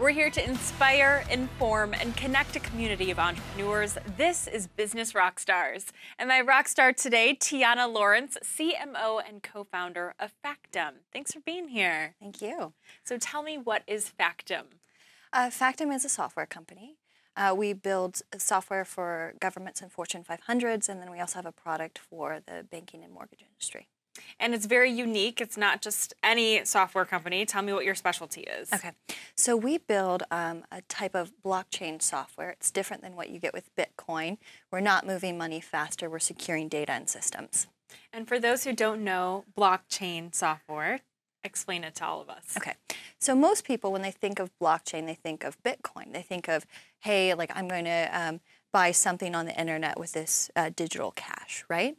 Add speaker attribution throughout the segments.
Speaker 1: We're here to inspire, inform, and connect a community of entrepreneurs. This is Business Rockstars. And my rock star today, Tiana Laurence, CMO and co-founder of Factom. Thanks for being here.
Speaker 2: Thank you.
Speaker 1: So tell me, what is Factom?
Speaker 2: Factom is a software company. We build software for governments and Fortune 500s, and then we also have a product for the banking and mortgage industry.
Speaker 1: And it's very unique. It's not just any software company. Tell me what your specialty is.
Speaker 2: Okay. So we build a type of blockchain software. It's different than what you get with Bitcoin. We're not moving money faster. We're securing data and systems.
Speaker 1: And for those who don't know blockchain software, explain it to all of us.
Speaker 2: Okay. So most people, when they think of blockchain, they think of Bitcoin. They think of, hey, like I'm going to buy something on the internet with this digital cash, right?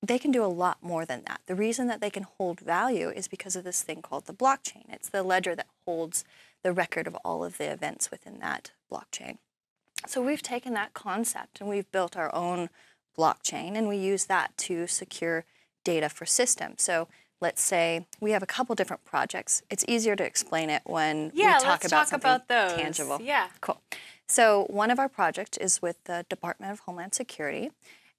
Speaker 2: They can do a lot more than that. The reason that they can hold value is because of this thing called the blockchain. It's the ledger that holds the record of all of the events within that blockchain. So we've taken that concept and we've built our own blockchain, and we use that to secure data for systems. So let's say we have a couple different projects. It's easier to explain it when we talk about something
Speaker 1: those.
Speaker 2: tangible.
Speaker 1: Yeah.
Speaker 2: Cool. So one of our projects is with the Department of Homeland Security,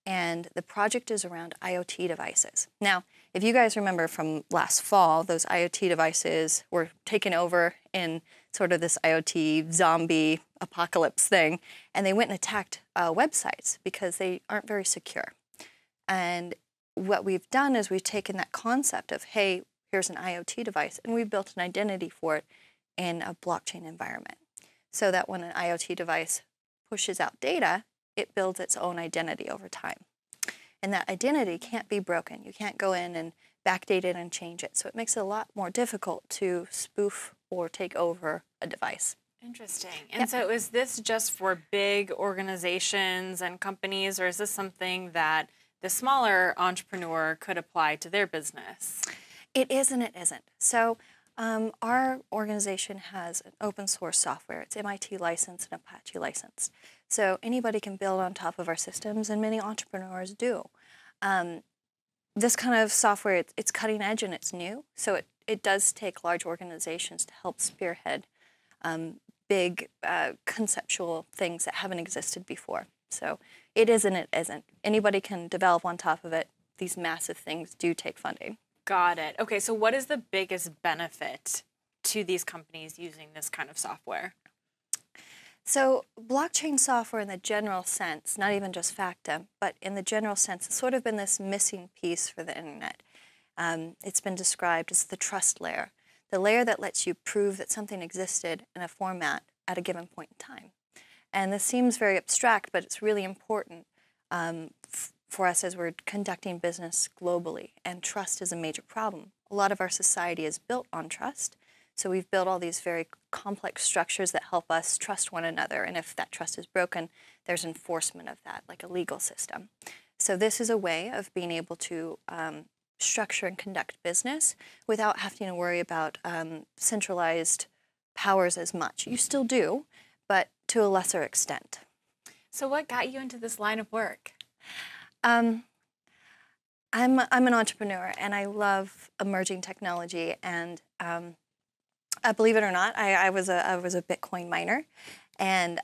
Speaker 2: and the project is around IoT devices. Now, if you guys remember from last fall, those IoT devices were taken over in sort of this IoT zombie apocalypse thing, and they went and attacked websites because they aren't very secure. And what we've done is we've taken that concept of, hey, here's an IoT device, and we've built an identity for it in a blockchain environment, so that when an IoT device pushes out data, it builds its own identity over time. And that identity can't be broken. You can't go in and backdate it and change it. So it makes it a lot more difficult to spoof or take over a device.
Speaker 1: Interesting. And so is this just for big organizations and companies, or is this something that the smaller entrepreneur could apply to their business?
Speaker 2: It is and it isn't. So our organization has an open source software. It's MIT licensed and Apache licensed. So anybody can build on top of our systems, and many entrepreneurs do. This kind of software, it's cutting edge and it's new. So it does take large organizations to help spearhead big conceptual things that haven't existed before. So it is and it isn't. Anybody can develop on top of it. These massive things do take funding.
Speaker 1: Got it. Okay, so what is the biggest benefit to these companies using this kind of software?
Speaker 2: So blockchain software in the general sense, not even just Factom, but in the general sense, it's sort of been this missing piece for the internet. It's been described as the trust layer, the layer that lets you prove that something existed in a format at a given point in time. And this seems very abstract, but it's really important for us as we're conducting business globally, and trust is a major problem. A lot of our society is built on trust, so we've built all these very complex structures that help us trust one another, and if that trust is broken, there's enforcement of that, like a legal system. So this is a way of being able to structure and conduct business without having to worry about centralized powers as much. You still do, but to a lesser extent.
Speaker 1: So what got you into this line of work?
Speaker 2: I'm an entrepreneur, and I love emerging technology. And believe it or not, I was a Bitcoin miner, and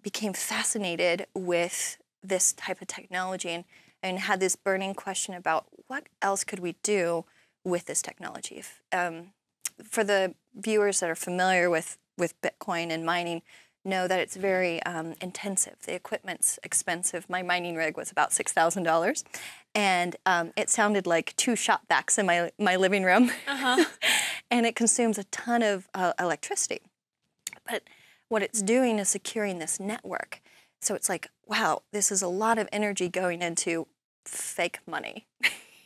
Speaker 2: became fascinated with this type of technology, and had this burning question about what else could we do with this technology. For the viewers that are familiar with Bitcoin and mining, know that it's very intensive. The equipment's expensive. My mining rig was about $6,000, and it sounded like 2 shop vacs in my living room. And it consumes a ton of electricity. But what it's doing is securing this network. So it's like, wow, this is a lot of energy going into fake money.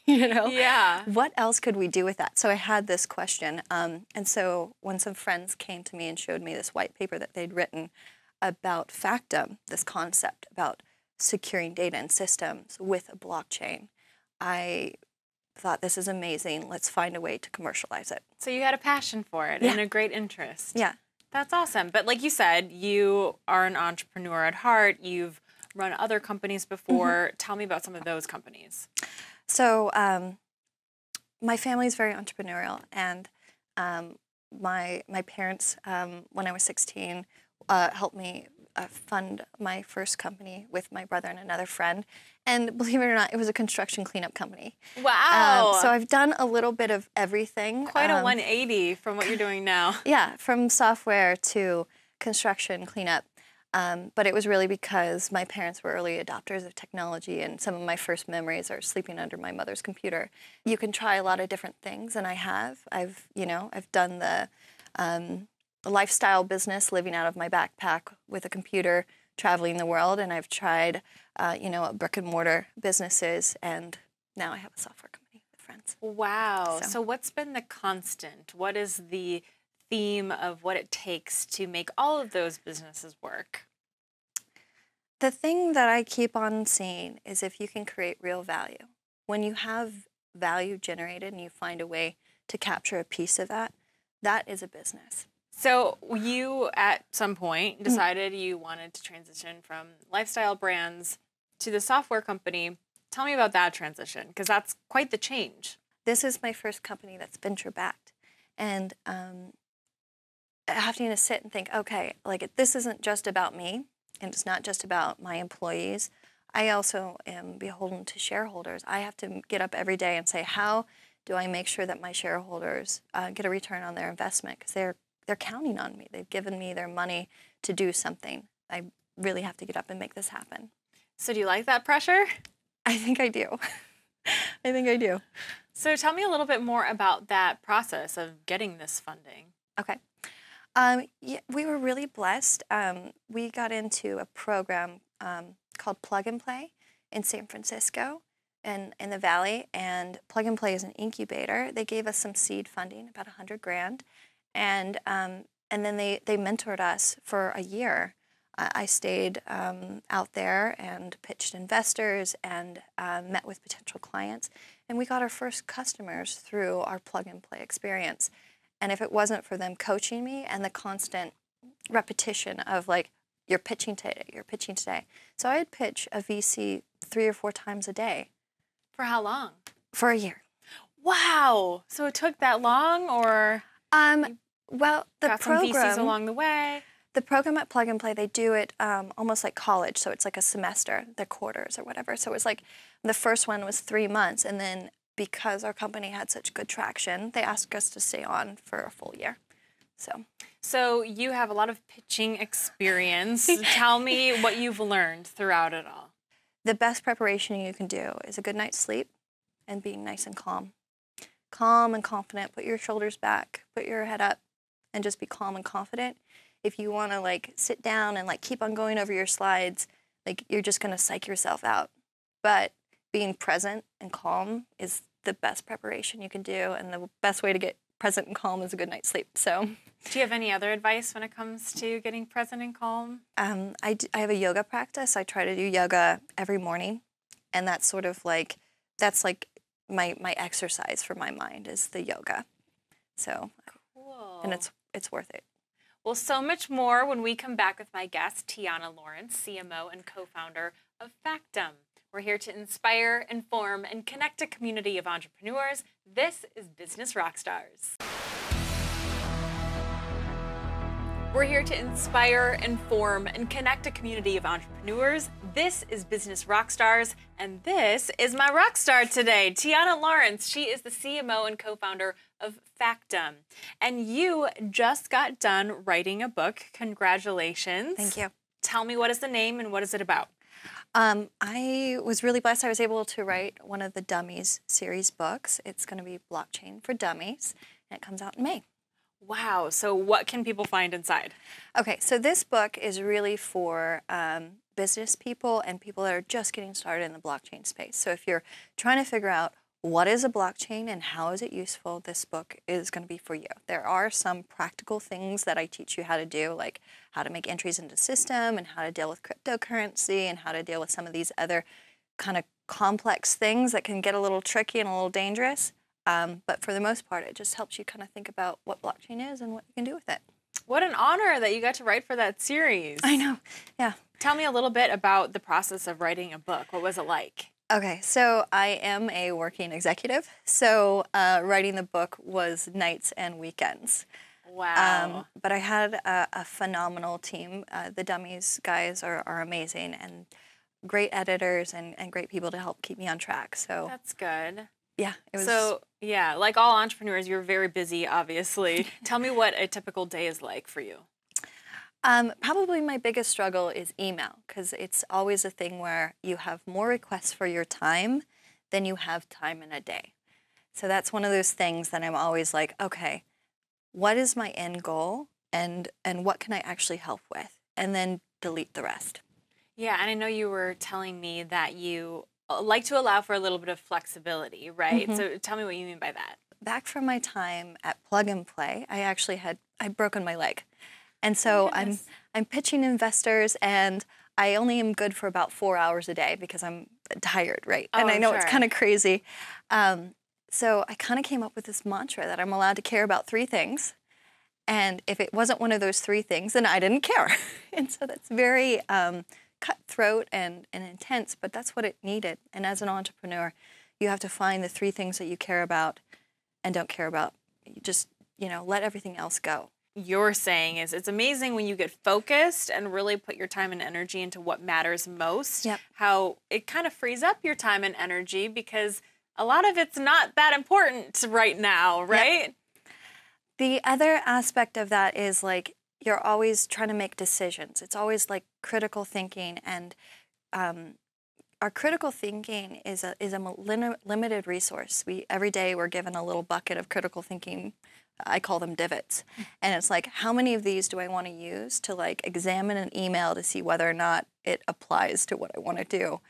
Speaker 2: You know?
Speaker 1: Yeah.
Speaker 2: What else could we do with that? So I had this question. And so when some friends came to me and showed me this white paper that they'd written about Factom, this concept about securing data and systems with a blockchain, I thought, this is amazing. Let's find a way to commercialize it.
Speaker 1: So you had a passion for it and a great interest.
Speaker 2: Yeah.
Speaker 1: That's awesome. But like you said, you are an entrepreneur at heart. You've run other companies before. Tell me about some of those companies.
Speaker 2: So my family is very entrepreneurial, and my parents, when I was 16, helped me fund my first company with my brother and another friend. And believe it or not, it was a construction cleanup company.
Speaker 1: Wow.
Speaker 2: So I've done a little bit of everything.
Speaker 1: Quite a 180 from what you're doing now.
Speaker 2: Yeah, from software to construction cleanup. But it was really because my parents were early adopters of technology, and some of my first memories are sleeping under my mother's computer. You can try a lot of different things, and I have. I've done the lifestyle business, living out of my backpack with a computer, traveling the world, and I've tried, brick and mortar businesses, and now I have a software company with friends.
Speaker 1: Wow. So what's been the constant? What is the theme of what it takes to make all of those businesses work?
Speaker 2: The thing that I keep on seeing is if you can create real value. When you have value generated and you find a way to capture a piece of that, that is a business.
Speaker 1: So you, at some point, decided you wanted to transition from lifestyle brands to the software company. Tell me about that transition, because that's quite the change.
Speaker 2: This is my first company that's venture-backed. And having to sit and think, okay, like this isn't just about me, and it's not just about my employees. I also am beholden to shareholders. I have to get up every day and say, how do I make sure that my shareholders get a return on their investment? Because they're counting on me. They've given me their money to do something. I really have to get up and make this happen.
Speaker 1: So do you like that pressure?
Speaker 2: I think I do. I think I do.
Speaker 1: So tell me a little bit more about that process of getting this funding.
Speaker 2: Okay. Yeah, we were really blessed. We got into a program called Plug and Play in San Francisco and in the Valley. And Plug and Play is an incubator. They gave us some seed funding, about $100,000. And then they mentored us for a year. I stayed out there and pitched investors and met with potential clients. And we got our first customers through our Plug and Play experience. And if it wasn't for them coaching me and the constant repetition of like, you're pitching today, you're pitching today. So I'd pitch a VC 3 or 4 times a day.
Speaker 1: For how long?
Speaker 2: For a year.
Speaker 1: Wow. So it took that long, or?
Speaker 2: Well, the
Speaker 1: got
Speaker 2: program,
Speaker 1: some VCs along the way.
Speaker 2: The program at Plug and Play, they do it almost like college. So it's like a semester, the quarters or whatever. So it was like the first one was 3 months. And then because our company had such good traction, they asked us to stay on for a full year. So
Speaker 1: you have a lot of pitching experience. Tell me what you've learned throughout it all.
Speaker 2: The best preparation you can do is a good night's sleep and being nice and calm. Calm and confident. Put your shoulders back, put your head up, and just be calm and confident. If you want to like sit down and like keep on going over your slides, like you're just going to psych yourself out. But being present and calm is the best preparation you can do, and the best way to get present and calm is a good night's sleep. So,
Speaker 1: do you have any other advice when it comes to getting present and calm?
Speaker 2: I have a yoga practice. I try to do yoga every morning, and that's sort of like my exercise for my mind is the yoga. So,
Speaker 1: cool.
Speaker 2: And it's worth it.
Speaker 1: Well, so much more when we come back with my guest, Tiana Laurence, CMO and co-founder of Factom. We're here to inspire, inform, and connect a community of entrepreneurs. This is Business Rockstars. We're here to inspire, inform, and connect a community of entrepreneurs. This is Business Rockstars, and this is my rock star today, Tiana Laurence. She is the CMO and co-founder of Factom. And you just got done writing a book. Congratulations.
Speaker 2: Thank you.
Speaker 1: Tell me, what is the name and what is it about?
Speaker 2: I was really blessed. I was able to write one of the Dummies series books. It's going to be Blockchain for Dummies, and it comes out in May.
Speaker 1: Wow. So what can people find inside?
Speaker 2: Okay, so this book is really for business people and people that are just getting started in the blockchain space. So if you're trying to figure out what is a blockchain and how is it useful, this book is going to be for you. There are some practical things that I teach you how to do, like how to make entries into the system and how to deal with cryptocurrency and how to deal with some of these other kind of complex things that can get a little tricky and a little dangerous. But for the most part, it just helps you kind of think about what blockchain is and what you can do with it.
Speaker 1: What an honor that you got to write for that series.
Speaker 2: I know, yeah.
Speaker 1: Tell me a little bit about the process of writing a book. What was it like?
Speaker 2: Okay, so I am a working executive, so writing the book was nights and weekends.
Speaker 1: Wow.
Speaker 2: But I had a phenomenal team. The Dummies guys are amazing and great editors and great people to help keep me on track. So
Speaker 1: That's good.
Speaker 2: yeah, it was.
Speaker 1: So, yeah, like all entrepreneurs, you're very busy, obviously. Tell me what a typical day is like for you.
Speaker 2: Probably my biggest struggle is email because it's always a thing where you have more requests for your time than you have time in a day. So that's one of those things that I'm always like, okay, what is my end goal and what can I actually help with? And then delete the rest.
Speaker 1: Yeah, and I know you were telling me that you like to allow for a little bit of flexibility, right? So tell me what you mean by that.
Speaker 2: Back from my time at Plug and Play, I'd broken my leg. And so I'm pitching investors and I only am good for about 4 hours a day because I'm tired, right? And I know it's kind of crazy. So I kind of came up with this mantra that I'm allowed to care about 3 things. And if it wasn't one of those 3 things, then I didn't care. And so that's very cutthroat and intense, but that's what it needed. And as an entrepreneur, you have to find the 3 things that you care about and don't care about. You just, let everything else go.
Speaker 1: You're saying is it's amazing when you get focused and really put your time and energy into what matters most, how it kind of frees up your time and energy because a lot of it's not that important right now, right?
Speaker 2: Yep. The other aspect of that is like you're always trying to make decisions. It's always like critical thinking, and our critical thinking is a limited resource. Every day we're given a little bucket of critical thinking. I call them divots. And it's like, how many of these do I want to use to like examine an email to see whether or not it applies to what I want to do?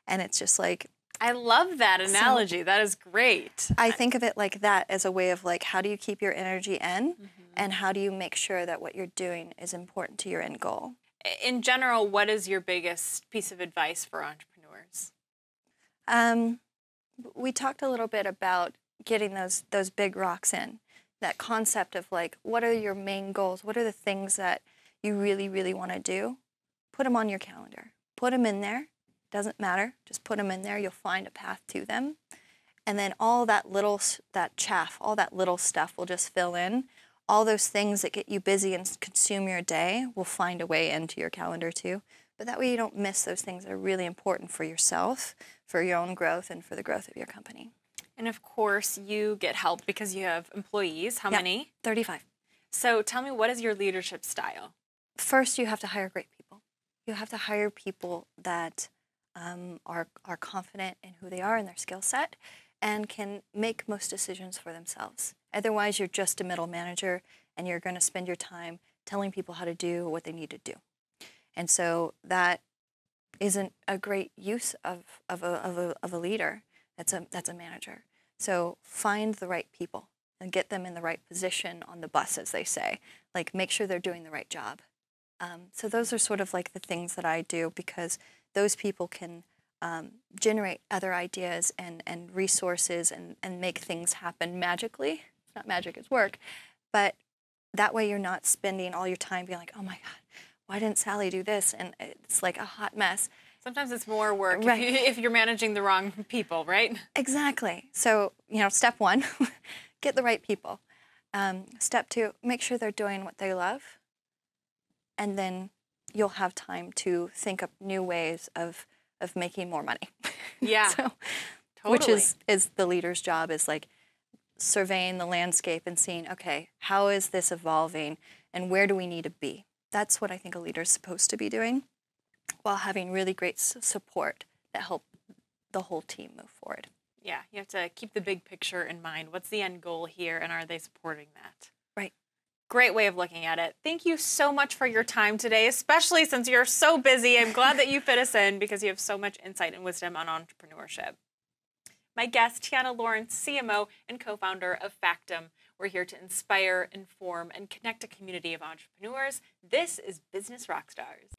Speaker 2: And it's just like,
Speaker 1: I love that analogy. That is great.
Speaker 2: I think of it like that as a way of like, how do you keep your energy in and how do you make sure that what you're doing is important to your end goal?
Speaker 1: In general, what is your biggest piece of advice for entrepreneurs?
Speaker 2: We talked a little bit about getting those big rocks in. That concept of like, what are your main goals? What are the things that you really, really want to do? Put them on your calendar. Put them in there. Doesn't matter. Just put them in there. You'll find a path to them. And then all that chaff, all that little stuff will just fill in. All those things that get you busy and consume your day will find a way into your calendar too. But that way you don't miss those things that are really important for yourself, for your own growth, and for the growth of your company.
Speaker 1: And of course, you get help because you have employees. How many?
Speaker 2: 35.
Speaker 1: So tell me, what is your leadership style?
Speaker 2: First, you have to hire great people. You have to hire people that are confident in who they are and their skill set and can make most decisions for themselves. Otherwise, you're just a middle manager and you're going to spend your time telling people how to do what they need to do. And so that isn't a great use of a leader. That's a manager. So find the right people and get them in the right position on the bus, as they say. Like, make sure they're doing the right job. So those are sort of like the things that I do because those people can generate other ideas and resources and make things happen magically. It's not magic, it's work. But that way you're not spending all your time being like, oh my God, why didn't Sally do this? And it's like a hot mess.
Speaker 1: Sometimes it's more work
Speaker 2: Right.
Speaker 1: if you're managing the wrong people, right?
Speaker 2: Exactly. So, step 1, get the right people. Step 2, make sure they're doing what they love. And then you'll have time to think up new ways of making more money.
Speaker 1: Yeah,
Speaker 2: So,
Speaker 1: totally.
Speaker 2: which is the leader's job, is like surveying the landscape and seeing, okay, how is this evolving and where do we need to be? That's what I think a leader is supposed to be doing, while having really great support that help the whole team move forward.
Speaker 1: Yeah, you have to keep the big picture in mind. What's the end goal here, and are they supporting that?
Speaker 2: Right.
Speaker 1: Great way of looking at it. Thank you so much for your time today, especially since you're so busy. I'm glad that you fit us in because you have so much insight and wisdom on entrepreneurship. My guest, Tiana Laurence, CMO and co-founder of Factom. We're here to inspire, inform, and connect a community of entrepreneurs. This is Business Rockstars.